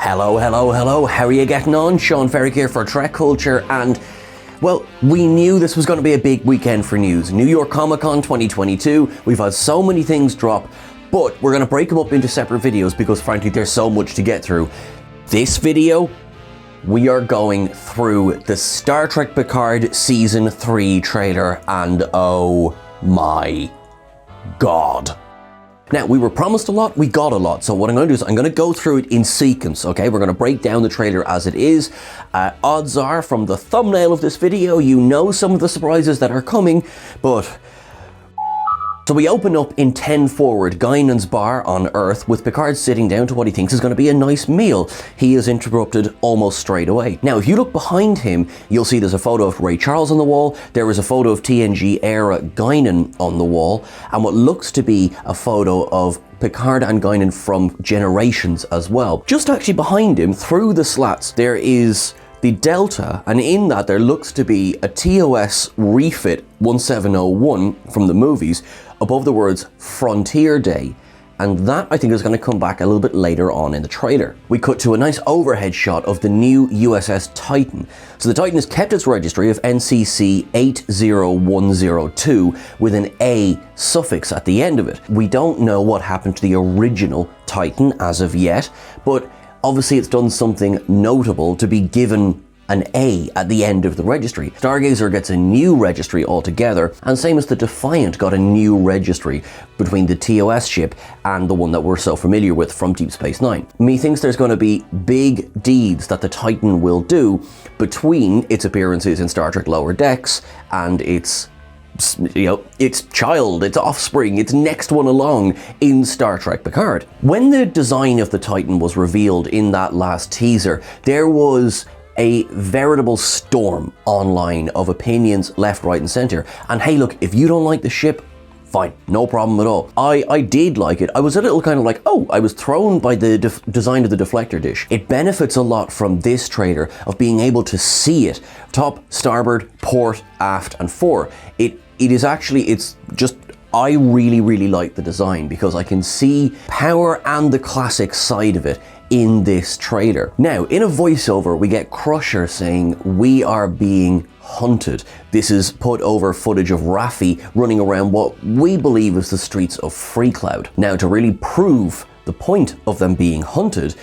Hello, hello, hello, how are you getting on? Sean Ferrick here for Trek Culture, and well, we knew this was going to be a big weekend for news. New York Comic Con 2022, we've had so many things drop, but we're going to break them up into separate videos because frankly there's so much to get through. This video, we are going through the Star Trek Picard Season 3 trailer, and oh my god. Now, we were promised a lot, we got a lot, so what I'm going to do is I'm going to go through it in sequence, okay? We're going to break down the trailer as it is. Odds are, from the thumbnail of this video, you know some of the surprises that are coming, but... So we open up in 10 Forward, Guinan's bar on Earth, with Picard sitting down to what he thinks is going to be a nice meal. He is interrupted almost straight away. Now, if you look behind him, you'll see there's a photo of Ray Charles on the wall, there is a photo of TNG era Guinan on the wall, and what looks to be a photo of Picard and Guinan from Generations as well. Just actually behind him, through the slats, there is the Delta, and in that there looks to be a TOS refit 1701 from the movies above the words Frontier Day, and that I think is going to come back a little bit later on in the trailer. We cut to a nice overhead shot of the new USS Titan. So the Titan has kept its registry of NYCC 80102 with an A suffix at the end of it. We don't know what happened to the original Titan as of yet, but obviously it's done something notable to be given an A at the end of the registry. Stargazer gets a new registry altogether, and same as the Defiant got a new registry between the TOS ship and the one that we're so familiar with from Deep Space Nine. Methinks there's going to be big deeds that the Titan will do between its appearances in Star Trek Lower Decks and its child, its offspring, its next one along in Star Trek Picard. When the design of the Titan was revealed in that last teaser, there was a veritable storm online of opinions left, right and center. And hey look, if you don't like the ship, fine, no problem at all. I did like it. I was a little kind of like, oh, I was thrown by the design of the deflector dish. It benefits a lot from this trailer of being able to see it. Top, starboard, port, aft and fore. It's just, I really like the design because I can see power and the classic side of it in this trailer. Now, in a voiceover, we get Crusher saying, "We are being hunted." This is put over footage of Raffi running around what we believe is the streets of Freecloud. Now, to really prove the point of them being hunted,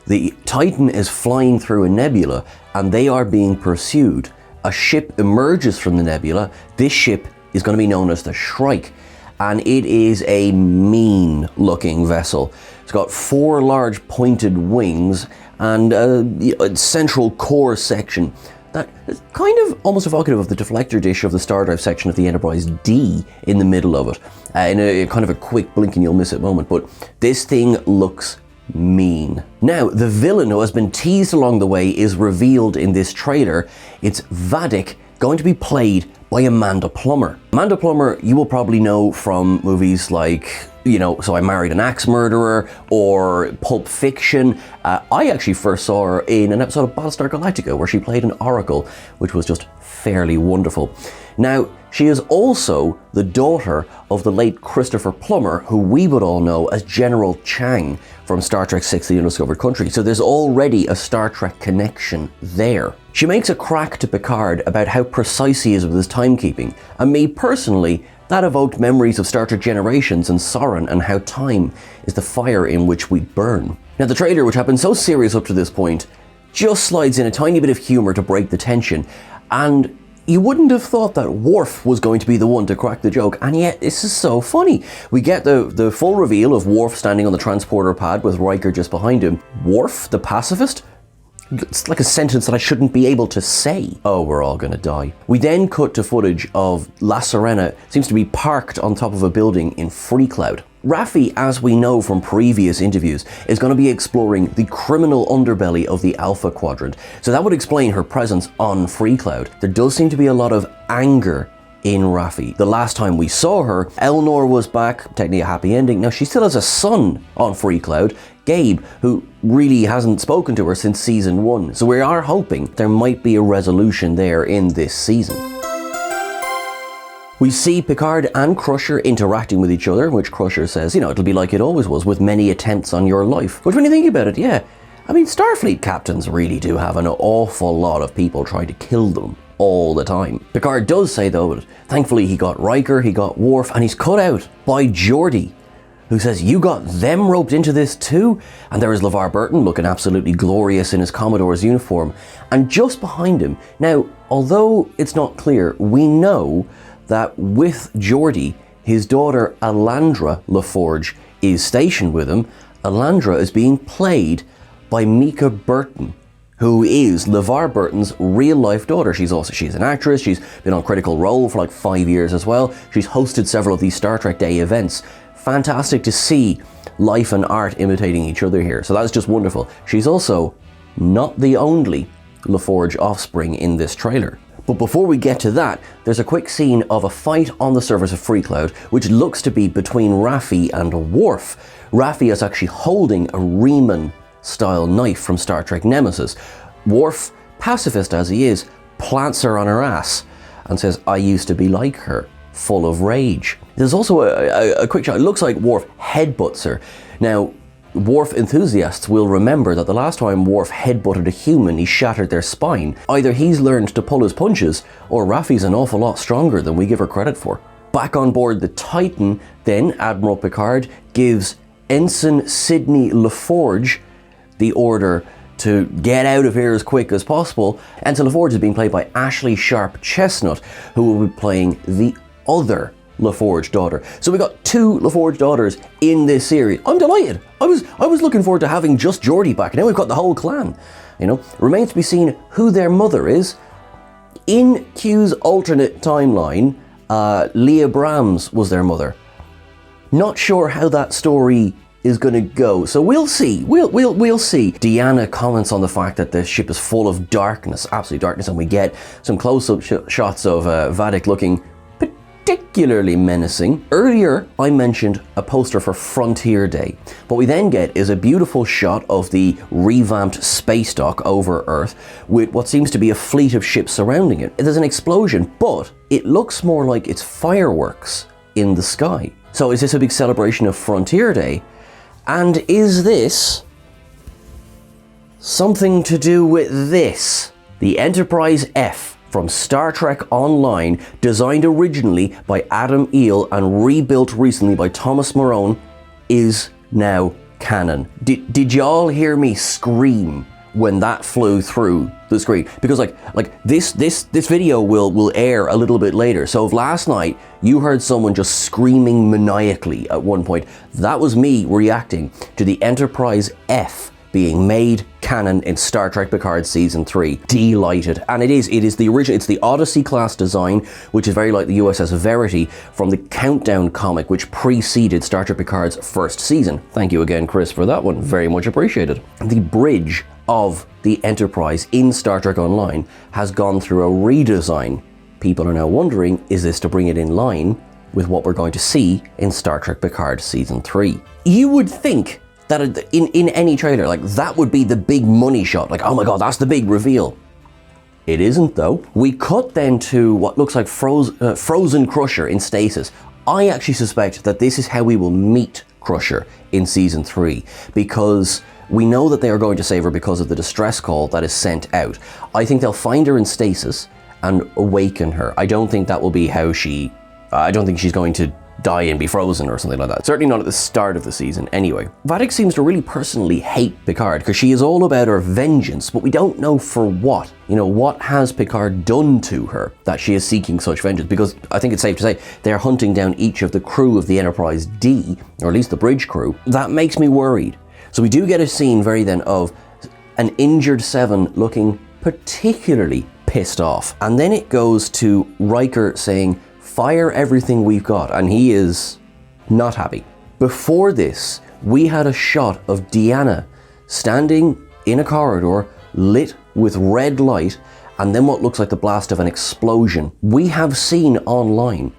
the Titan is flying through a nebula and they are being pursued. A ship emerges from the nebula. This ship is going to be known as the Shrike, and it is a mean looking vessel. It's got 4 large pointed wings and a central core section that is kind of almost evocative of the deflector dish of the Star Drive section of the Enterprise D in the middle of it, in a kind of a quick blink and you'll miss it moment, but this thing looks mean. Now, the villain who has been teased along the way is revealed in this trailer. It's Vadic, going to be played by Amanda Plummer. Amanda Plummer, you will probably know from movies like, So I Married an Axe Murderer or Pulp Fiction. I actually first saw her in an episode of Battlestar Galactica where she played an Oracle, which was just fairly wonderful. Now, she is also the daughter of the late Christopher Plummer, who we would all know as General Chang from Star Trek VI: The Undiscovered Country, so there's already a Star Trek connection there. She makes a crack to Picard about how precise he is with his timekeeping, and me personally, that evoked memories of Star Trek Generations and Soren and how time is the fire in which we burn. Now, the trailer, which had been so serious up to this point, just slides in a tiny bit of humour to break the tension, and you wouldn't have thought that Worf was going to be the one to crack the joke, and yet this is so funny. We get the full reveal of Worf standing on the transporter pad with Riker just behind him. Worf, the pacifist? It's like a sentence that I shouldn't be able to say. Oh, we're all gonna die. We then cut to footage of La Sirena, seems to be parked on top of a building in Freecloud. Raffi, as we know from previous interviews, is going to be exploring the criminal underbelly of the Alpha Quadrant, so that would explain her presence on Freecloud. There does seem to be a lot of anger in Raffi. The last time we saw her, Elnor was back, technically a happy ending. Now, she still has a son on Freecloud, Gabe, who really hasn't spoken to her since season 1, so we are hoping there might be a resolution there in this season. We see Picard and Crusher interacting with each other, which Crusher says, it'll be like it always was, with many attempts on your life. Which, when you think about it, yeah, I mean, Starfleet captains really do have an awful lot of people trying to kill them all the time. Picard does say, though, that thankfully he got Riker, he got Worf, and he's cut out by Geordi, who says, you got them roped into this too? And there is LeVar Burton looking absolutely glorious in his Commodore's uniform. And just behind him, now, although it's not clear, we know that with Geordi, his daughter Alandra LaForge is stationed with him. Alandra is being played by Mika Burton, who is LeVar Burton's real-life daughter. She's an actress. She's been on Critical Role for like 5 years as well. She's hosted several of these Star Trek Day events. Fantastic to see life and art imitating each other here. So that's just wonderful. She's also not the only LaForge offspring in this trailer. But before we get to that, there's a quick scene of a fight on the surface of Freecloud, which looks to be between Raffi and Worf. Raffi is actually holding a Riemann-style knife from Star Trek Nemesis. Worf, pacifist as he is, plants her on her ass and says, I used to be like her, full of rage. There's also a quick shot. It looks like Worf headbutts her. Now, Worf enthusiasts will remember that the last time Worf headbutted a human, he shattered their spine. Either he's learned to pull his punches, or Raffi's an awful lot stronger than we give her credit for. Back on board the Titan, then, Admiral Picard gives Ensign Sidney LaForge the order to get out of here as quick as possible. Ensign LaForge is being played by Ashley Sharp Chestnut, who will be playing the other LaForge daughter. So we got 2 LaForge daughters in this series. I'm delighted. I was looking forward to having just Geordi back. Now we've got the whole clan. You know, remains to be seen who their mother is. In Q's alternate timeline, Leah Brahms was their mother. Not sure how that story is going to go, so we'll see. We'll see. Deanna comments on the fact that the ship is full of darkness, absolute darkness, and we get some close-up shots of Vadic looking particularly menacing. Earlier, I mentioned a poster for Frontier Day. What we then get is a beautiful shot of the revamped space dock over Earth with what seems to be a fleet of ships surrounding it. There's an explosion, but it looks more like it's fireworks in the sky. So is this a big celebration of Frontier Day? And is this something to do with this? The Enterprise F from Star Trek Online, designed originally by Adam Eel and rebuilt recently by Thomas Morone, is now canon. Did y'all hear me scream when that flew through the screen? Because like this video will air a little bit later. So if last night you heard someone just screaming maniacally at one point, that was me reacting to the Enterprise F being made canon in Star Trek Picard Season 3. Delighted. And it is the original, it's the Odyssey class design, which is very like the USS Verity from the Countdown comic, which preceded Star Trek Picard's first season. Thank you again, Chris, for that one. Very much appreciated. The bridge of the Enterprise in Star Trek Online has gone through a redesign. People are now wondering, is this to bring it in line with what we're going to see in Star Trek Picard Season 3? You would think that in any trailer, like, that would be the big money shot. Like, oh my god, that's the big reveal. It isn't, though. We cut then to what looks like frozen Crusher in stasis. I actually suspect that this is how we will meet Crusher in Season 3, because we know that they are going to save her because of the distress call that is sent out. I think they'll find her in stasis and awaken her. I don't think that will be how she... I don't think she's going to die and be frozen or something like that. Certainly not at the start of the season anyway. Vadic seems to really personally hate Picard because she is all about her vengeance, but we don't know for what. You know, what has Picard done to her that she is seeking such vengeance? Because I think it's safe to say they're hunting down each of the crew of the Enterprise D, or at least the bridge crew. That makes me worried. So we do get a scene very then of an injured Seven looking particularly pissed off. And then it goes to Riker saying, fire everything we've got, and he is not happy. Before this, we had a shot of Deanna standing in a corridor lit with red light, and then what looks like the blast of an explosion. We have seen online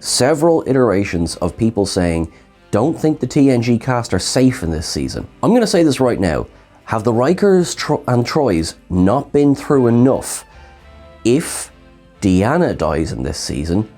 several iterations of people saying, don't think the TNG cast are safe in this season. I'm going to say this right now. Have the Rikers and Troys not been through enough? If Deanna dies in this season,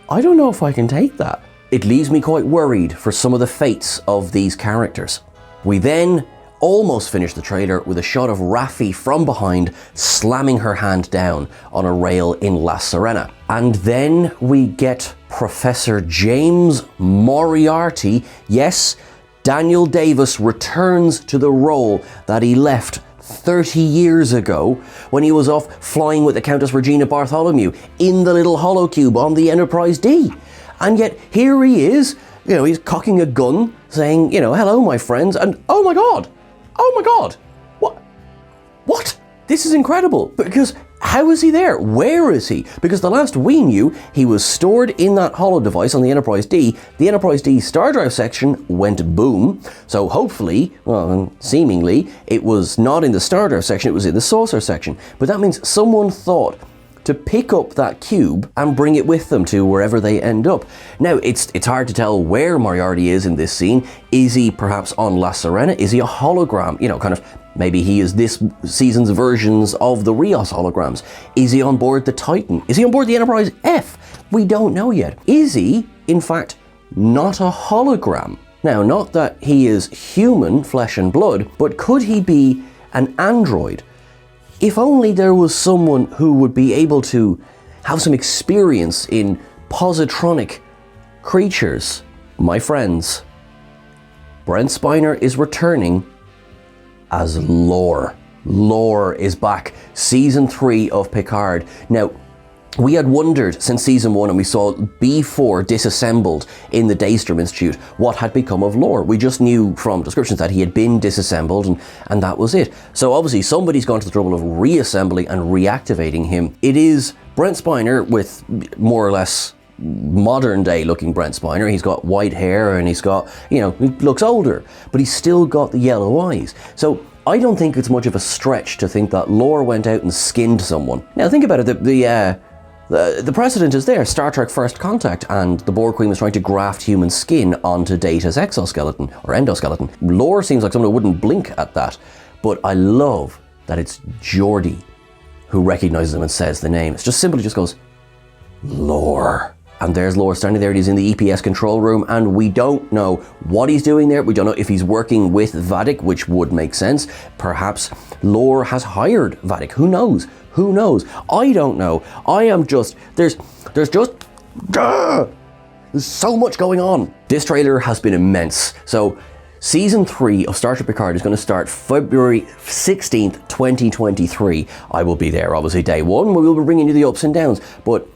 I don't know if I can take that. It leaves me quite worried for some of the fates of these characters. We then almost finish the trailer with a shot of Raffi from behind slamming her hand down on a rail in La Sirena. And then we get Professor James Moriarty. Yes, Daniel Davis returns to the role that he left 30 years ago when he was off flying with the Countess Regina Bartholomew in the little holocube on the Enterprise D. And yet here he is, he's cocking a gun saying, hello my friends, and oh my god, what? This is incredible, because how is he there? Where is he? Because the last we knew, he was stored in that holo device on the Enterprise D. The Enterprise D star drive section went boom, so hopefully, well, seemingly, it was not in the star drive section, it was in the saucer section. But that means someone thought to pick up that cube and bring it with them to wherever they end up. Now, it's hard to tell where Moriarty is in this scene. Is he perhaps on La Sirena? Is he a hologram? Maybe he is this season's versions of the Rios holograms. Is he on board the Titan? Is he on board the Enterprise F? We don't know yet. Is he, in fact, not a hologram? Now, not that he is human, flesh and blood, but could he be an android? If only there was someone who would be able to have some experience in positronic creatures. My friends, Brent Spiner is returning as Lore. Lore is back. Season 3 of Picard. Now, we had wondered since season 1 and we saw B4 disassembled in the Daystrom Institute what had become of Lore. We just knew from descriptions that he had been disassembled and that was it. So obviously somebody's gone to the trouble of reassembling and reactivating him. It is Brent Spiner with more or less modern day looking Brent Spiner. He's got white hair and he's got, he looks older, but he's still got the yellow eyes. So I don't think it's much of a stretch to think that Lore went out and skinned someone. Now think about it, the precedent is there, Star Trek First Contact, and the Borg Queen was trying to graft human skin onto Data's exoskeleton, or endoskeleton. Lore seems like someone who wouldn't blink at that, but I love that it's Geordi who recognizes him and says the name. It's just simply just goes, Lore. And there's Lore standing there, he's in the EPS control room, and we don't know what he's doing there. We don't know if he's working with Vadic, which would make sense. Perhaps Lore has hired Vadic, who knows? Who knows? I don't know. I am just, there's so much going on. This trailer has been immense. So Season 3 of Star Trek Picard is going to start February 16th, 2023. I will be there, obviously, day one. We will be bringing you the ups and downs, but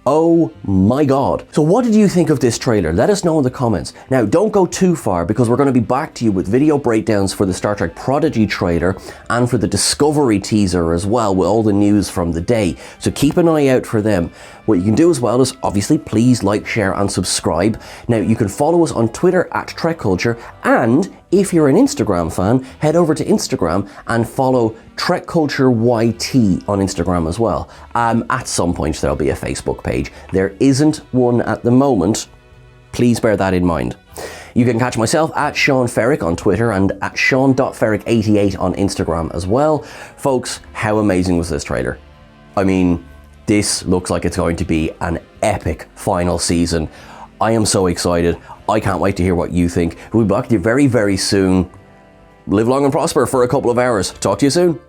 oh my god. So what did you think of this trailer? Let us know in the comments. Now, don't go too far because we're going to be back to you with video breakdowns for the Star Trek Prodigy trailer and for the Discovery teaser as well, with all the news from the day. So keep an eye out for them. What you can do as well is obviously please like, share and subscribe. Now, you can follow us on Twitter at Trek Culture, and if you're an Instagram fan, head over to Instagram and follow Trek Culture YT on Instagram as well. At some point there'll be a Facebook page. There isn't one at the moment. Please bear that in mind. You can catch myself at Sean Ferrick on Twitter and at Sean.Ferrick88 on Instagram as well. Folks, how amazing was this trailer? I mean, this looks like it's going to be an epic final season. I am so excited. I can't wait to hear what you think. We'll be back to you very, very soon. Live long and prosper for a couple of hours. Talk to you soon.